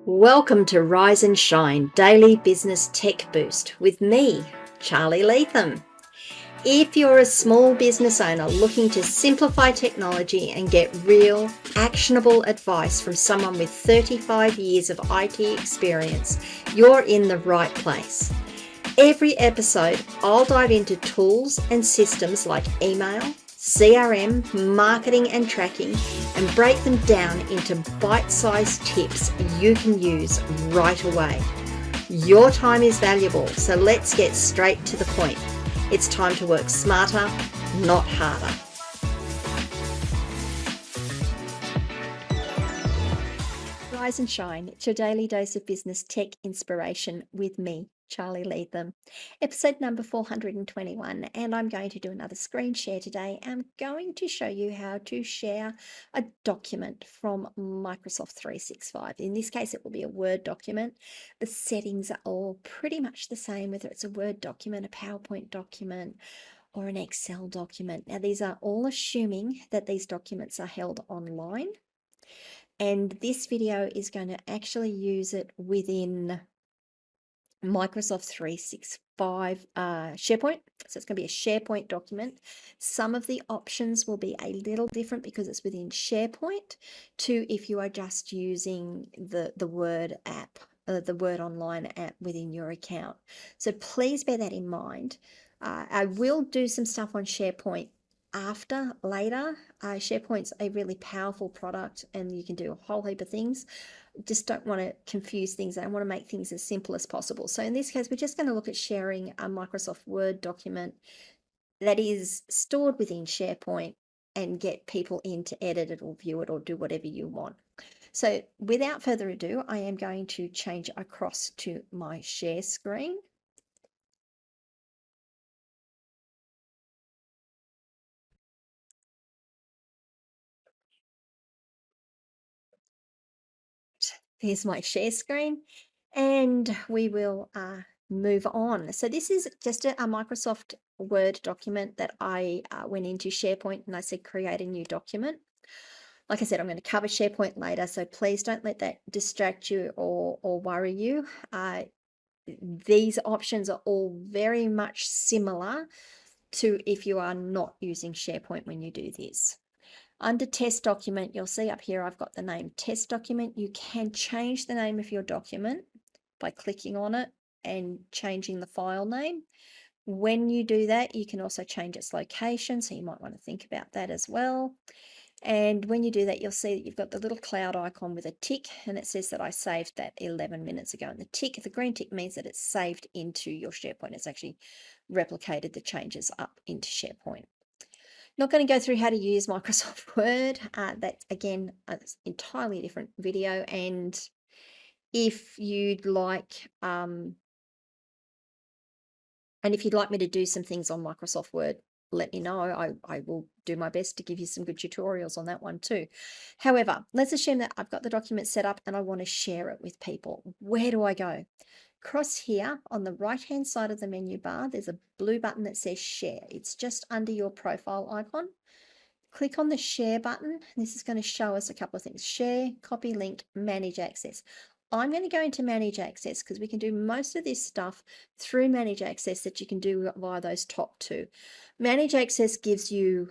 Welcome to Rise and Shine Daily Business Tech Boost with me, Charlie Latham. If you're a small business owner looking to simplify technology and get real, actionable advice from someone with 35 years of IT experience, you're in the right place. Every episode, I'll dive into tools and systems like email, CRM, marketing and tracking, and break them down into bite-sized tips you can use right away. Your time is valuable, so let's get straight to the point. It's time to work smarter, not harder. Rise and Shine, it's your daily dose of business tech inspiration with me, Charlie Latham. Episode number 421, and I'm going to do another screen share today. I'm going to show you how to share a document from Microsoft 365. In this case, it will be a Word document. The settings are all pretty much the same, whether it's a Word document, a PowerPoint document, or an Excel document. Now, these are all assuming that these documents are held online. And this video is going to actually use it within Microsoft 365 SharePoint. So it's going to be a SharePoint document. Some of the options will be a little different because it's within SharePoint to if you are just using the Word app, the Word Online app within your account. So please bear that in mind. I will do some stuff on SharePoint later. SharePoint's a really powerful product and you can do a whole heap of things. Just don't want to confuse things. I want to make things as simple as possible. So in this case, we're just going to look at sharing a Microsoft Word document that is stored within SharePoint and get people in to edit it or view it or do whatever you want. So without further ado, I am going to change across to my share screen. There's my share screen, and we will move on. So this is just a Microsoft Word document that I went into SharePoint and I said create a new document. Like I said, I'm going to cover SharePoint later, so please don't let that distract you or worry you. These options are all very much similar to if you are not using SharePoint when you do this. Under test document, you'll see up here I've got the name test document. You can change the name of your document by clicking on it and changing the file name. When you do that, you can also change its location, so you might want to think about that as well. And when you do that, you'll see that you've got the little cloud icon with a tick, and it says that I saved that 11 minutes ago. And the green tick means that it's saved into your SharePoint. It's actually replicated the changes up into SharePoint. Not going to go through how to use Microsoft Word. That's, again, an entirely different video. And if you'd like, me to do some things on Microsoft Word, let me know. I will do my best to give you some good tutorials on that one too. However, let's assume that I've got the document set up and I want to share it with people. Where do I go? Across here on the right hand side of the menu bar, there's a blue button that says share. It's just under your profile icon. Click on the share button. This is going to show us a couple of things: share, copy link, manage access. I'm going to go into manage access because we can do most of this stuff through manage access that you can do via those top two. Manage access gives you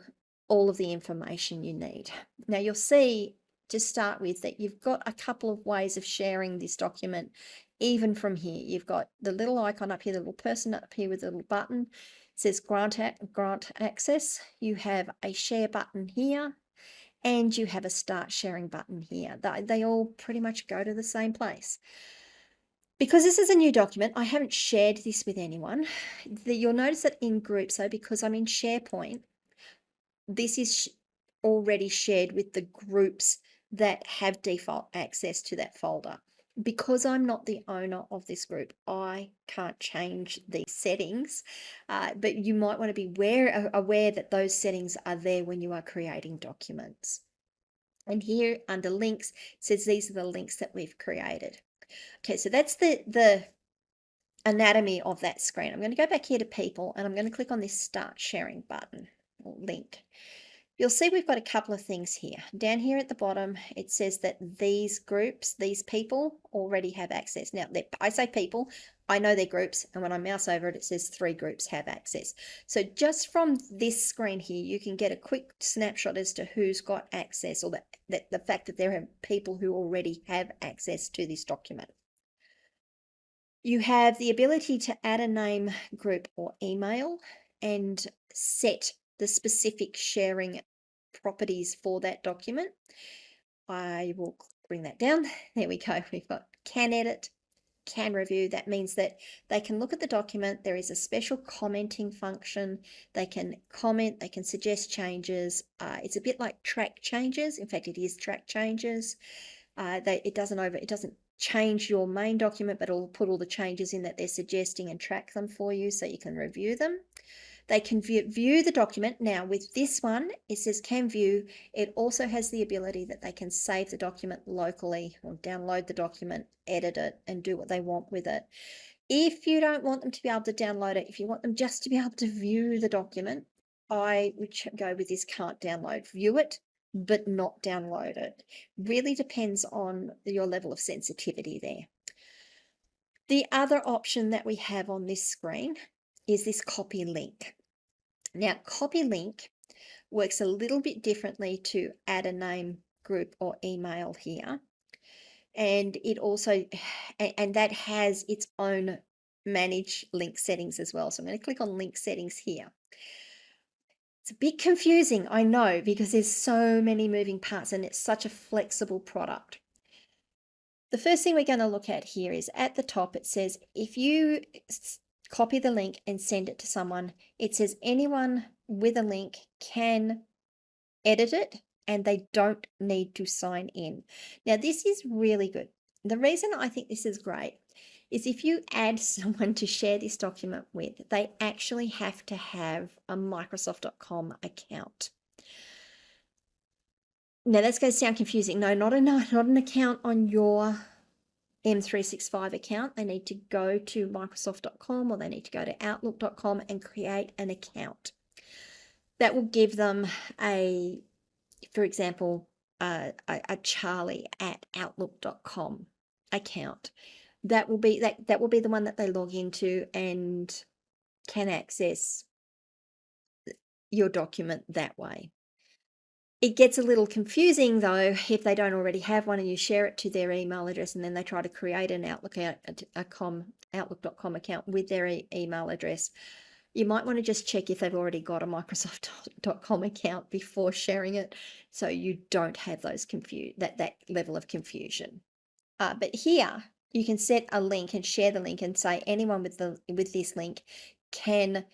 all of the information you need. Now you'll see, to start with, that you've got a couple of ways of sharing this document. Even from here, you've got the little icon up here, the little person up here with the little button. It says grant access. You have a share button here, and you have a start sharing button here. They all pretty much go to the same place. Because this is a new document, I haven't shared this with anyone. You'll notice that in groups, so because I'm in SharePoint, this is already shared with the groups that have default access to that folder. Because I'm not the owner of this group, I can't change these settings, but you might want to be aware that those settings are there when you are creating documents. And here under links, it says these are the links that we've created. Okay, so that's the anatomy of that screen. I'm going to go back here to people and I'm going to click on this start sharing button or link. You'll see we've got a couple of things here. Down here at the bottom, it says that these groups, these people already have access. Now, I say people, I know they're groups, and when I mouse over it, it says 3 groups have access. So just from this screen here, you can get a quick snapshot as to who's got access, or the fact that there are people who already have access to this document. You have the ability to add a name, group, or email and set the specific sharing properties for that document. I will bring that down. There we go. We've got can edit, can review. That means that they can look at the document. There is a special commenting function. They can comment, they can suggest changes. It's a bit like track changes. In fact, it is track changes. It doesn't change your main document, but it'll put all the changes in that they're suggesting and track them for you so you can review them. They can view the document. Now with this one, it says can view. It also has the ability that they can save the document locally or download the document, edit it, and do what they want with it. If you don't want them to be able to download it, if you want them just to be able to view the document, I would go with this can't download. View it, but not download it. Really depends on your level of sensitivity there. The other option that we have on this screen is this copy link. Now, copy link works a little bit differently to add a name, group, or email here. And it also, and that has its own manage link settings as well. So I'm going to click on link settings here. It's a bit confusing, I know, because there's so many moving parts and it's such a flexible product. The first thing we're going to look at here is at the top, it says if you copy the link and send it to someone, it says anyone with a link can edit it and they don't need to sign in. Now, this is really good. The reason I think this is great is if you add someone to share this document with, they actually have to have a Microsoft.com account. Now, that's going to sound confusing. No, not an account on your M365 account. They need to go to Microsoft.com or they need to go to Outlook.com and create an account. That will give them for example, a Charlie at Outlook.com account. That will be the one that they log into and can access your document that way. It gets a little confusing though if they don't already have one and you share it to their email address and then they try to create an Outlook.com account with their email address. You might want to just check if they've already got a Microsoft.com account before sharing it, so you don't have that level of confusion. But here you can set a link and share the link and say anyone with this link can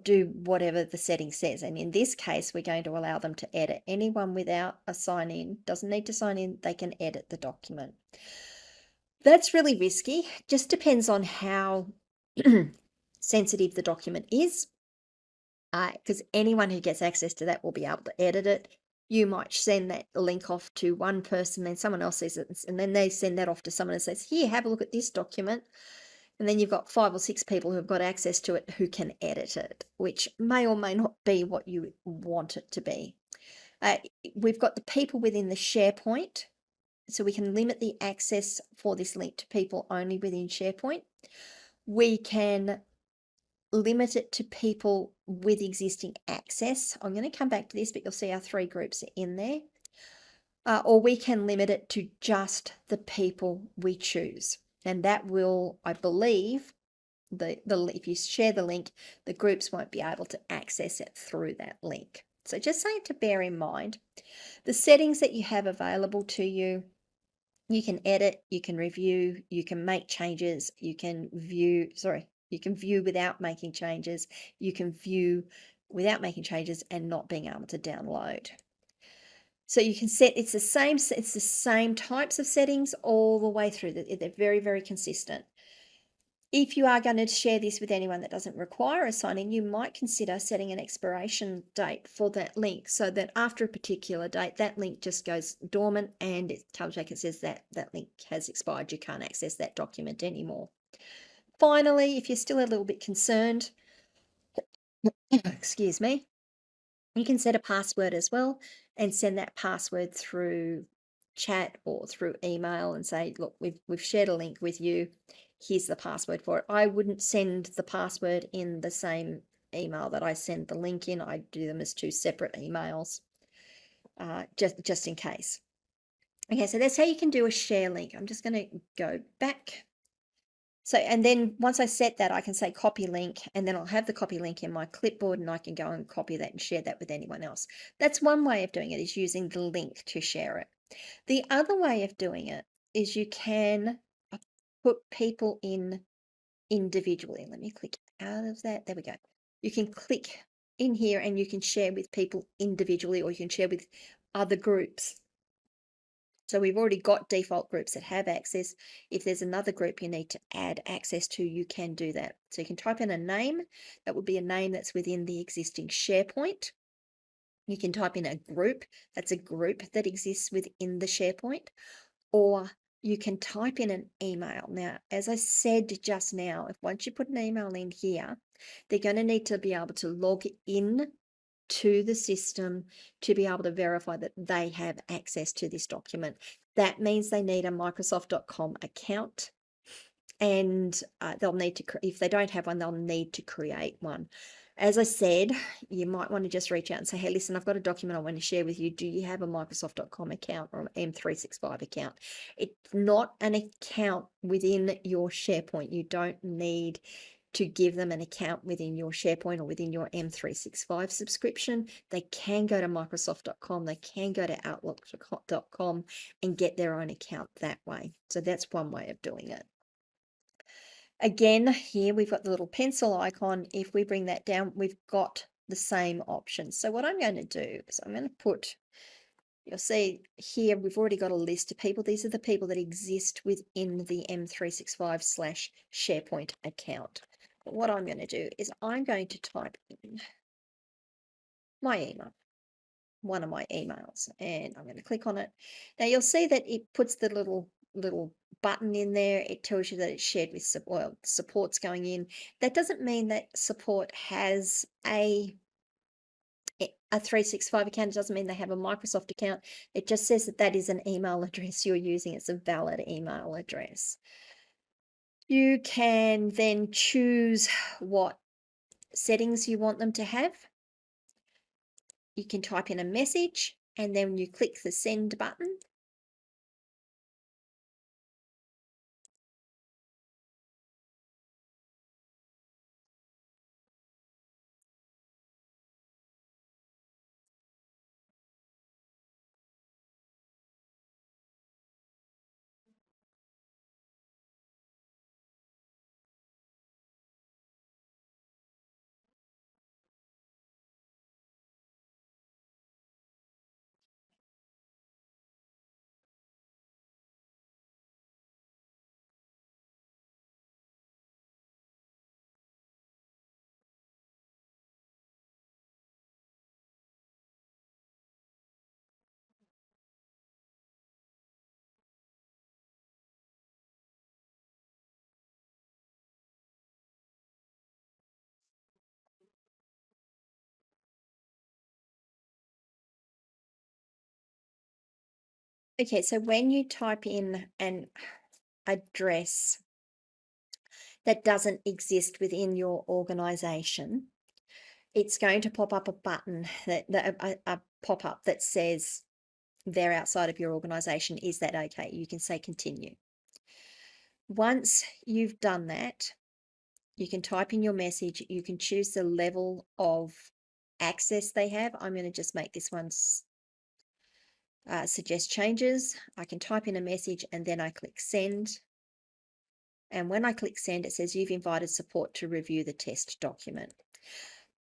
do whatever the setting says. And in this case, we're going to allow them to edit. Anyone without a sign in doesn't need to sign in, they can edit the document. That's really risky. Just depends on how sensitive the document is, because anyone who gets access to that will be able to edit it. You might send that link off to one person, then someone else sees it, and then they send that off to someone and says, here, have a look at this document. And then you've got 5 or 6 people who've got access to it who can edit it, which may or may not be what you want it to be. We've got the people within the SharePoint, so we can limit the access for this link to people only within SharePoint. We can limit it to people with existing access. I'm going to come back to this, but you'll see our 3 groups are in there. Or we can limit it to just the people we choose. And that will, I believe, if you share the link, the groups won't be able to access it through that link. So just something to bear in mind. The settings that you have available to you, you can edit, you can review, you can make changes, you can view without making changes, you can view without making changes and not being able to download. So you can set, it's the same types of settings all the way through. They're very, very consistent. If you are going to share this with anyone that doesn't require a sign-in, you might consider setting an expiration date for that link so that after a particular date, that link just goes dormant and it comes back and says that link has expired. You can't access that document anymore. Finally, if you're still a little bit concerned, excuse me, You can set a password as well and send that password through chat or through email and say, look, we've shared a link with you. Here's the password for it. I wouldn't send the password in the same email that I send the link in. I do them as two separate emails, just in case. Okay, so that's how you can do a share link. I'm just going to go back. So, and then once I set that, I can say copy link, and then I'll have the copy link in my clipboard and I can go and copy that and share that with anyone else. That's one way of doing it, is using the link to share it. The other way of doing it is you can put people in individually. Let me click out of that. There we go. You can click in here and you can share with people individually, or you can share with other groups. So we've already got default groups that have access. If there's another group you need to add access to, you can do that. So you can type in a name. That would be a name that's within the existing SharePoint. You can type in a group. That's a group that exists within the SharePoint. Or you can type in an email. Now, as I said just now, if once you put an email in here, they're going to need to be able to log in to the system to be able to verify that they have access to this document. That means they need a Microsoft.com account, and they'll need to, if they don't have one, they'll need to create one. As I said, you might want to just reach out and say, hey, listen, I've got a document I want to share with you. Do you have a Microsoft.com account or an M365 account? It's not an account within your SharePoint. You don't need to give them an account within your SharePoint or within your M365 subscription. They can go to Microsoft.com, they can go to Outlook.com and get their own account that way. So that's one way of doing it. Again, here we've got the little pencil icon. If we bring that down, we've got the same options. So what I'm going to do is I'm going to put, you'll see here, we've already got a list of people. These are the people that exist within the M365 / SharePoint account. But what I'm going to do is I'm going to type in my email, one of my emails, and I'm going to click on it. Now you'll see that it puts the little button in there. It tells you that it's shared with support's going in. That doesn't mean that support has a 365 account. It doesn't mean they have a Microsoft account. It just says that that is an email address you're using. It's a valid email address. You can then choose what settings you want them to have. You can type in a message, and then you click the send button. Okay, so when you type in an address that doesn't exist within your organization, it's going to pop up a button a pop-up that says they're outside of your organization. Is that okay? You can say continue. Once you've done that, you can type in your message. You can choose the level of access they have. I'm going to just make this one suggest changes. I can type in a message and then I click send. And when I click send, it says you've invited support to review the test document.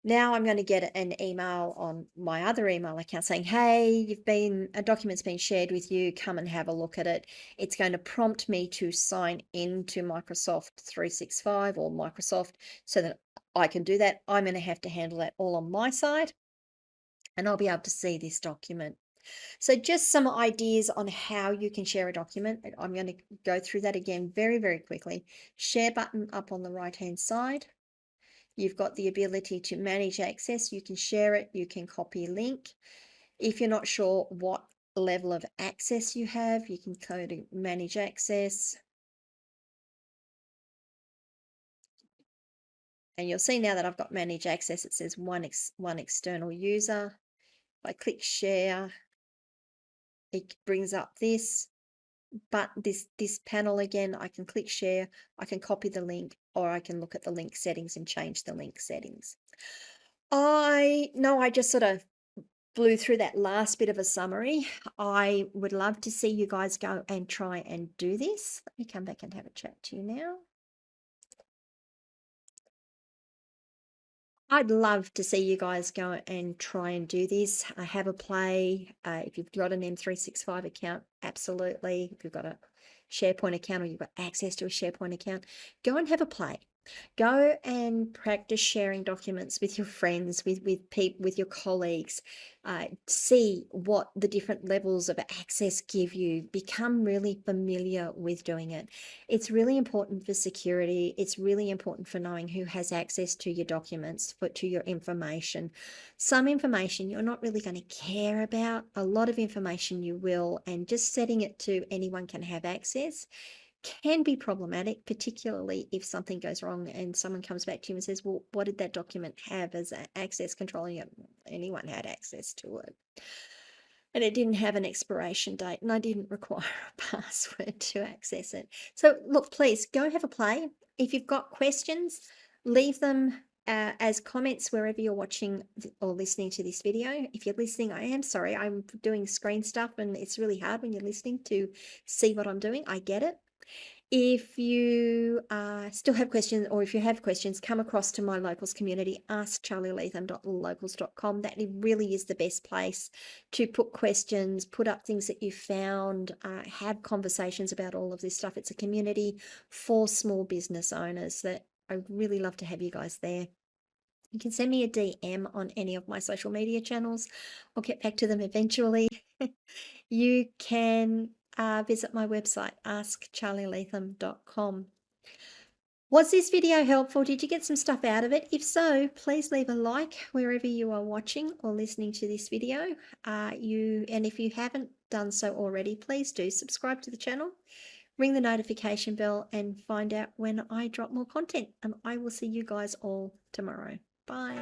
Now I'm going to get an email on my other email account saying, hey, a document's been shared with you, come and have a look at it. It's going to prompt me to sign into Microsoft 365 or Microsoft so that I can do that. I'm going to have to handle that all on my side, and I'll be able to see this document. So just some ideas on how you can share a document. I'm going to go through that again very, very quickly. Share button up on the right-hand side. You've got the ability to manage access. You can share it. You can copy a link. If you're not sure what level of access you have, you can go to manage access. And you'll see now that I've got manage access, it says one external user. If I click share, it brings up this. But this panel again, I can click share, I can copy the link, or I can look at the link settings and change the link settings. I know I just sort of blew through that last bit of a summary. I would love to see you guys go and try and do this. Let me come back and have a chat to you now. I'd love to see you guys go and try and do this. Have a play. If you've got an M365 account, absolutely. If you've got a SharePoint account or you've got access to a SharePoint account, go and have a play. Go and practice sharing documents with your friends, with your colleagues. See what the different levels of access give you. Become really familiar with doing it. It's really important for security. It's really important for knowing who has access to your documents, to your information. Some information you're not really going to care about. A lot of information you will, and just setting it to anyone can have access can be problematic, particularly if something goes wrong and someone comes back to you and says, well, what did that document have as access control? Anyone had access to it. And it didn't have an expiration date, and I didn't require a password to access it. So look, please go have a play. If you've got questions, leave them as comments wherever you're watching or listening to this video. If you're listening, I am sorry, I'm doing screen stuff and it's really hard when you're listening to see what I'm doing. I get it. If you still have questions, or if you have questions, come across to my locals community, askcharlieletham.locals.com. That really is the best place to put questions, put up things that you found, have conversations about all of this stuff. It's a community for small business owners that I'd really love to have you guys there. You can send me a DM on any of my social media channels. I'll get back to them eventually. You can visit my website, askcharlieletham.com. Was this video helpful? Did you get some stuff out of it? If so, please leave a like wherever you are watching or listening to this video. And if you haven't done so already, please do subscribe to the channel, ring the notification bell, and find out when I drop more content. And I will see you guys all tomorrow. Bye.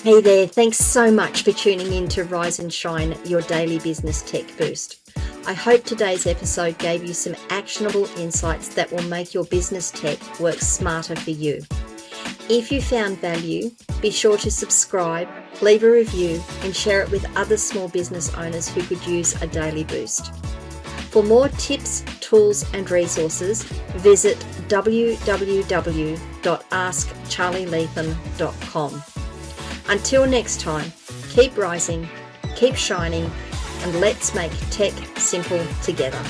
Hey there, thanks so much for tuning in to Rise and Shine, your daily business tech boost. I hope today's episode gave you some actionable insights that will make your business tech work smarter for you. If you found value, be sure to subscribe, leave a review, and share it with other small business owners who could use a daily boost. For more tips, tools, and resources, visit www.askcharlieletham.com. Until next time, keep rising, keep shining, and let's make tech simple together.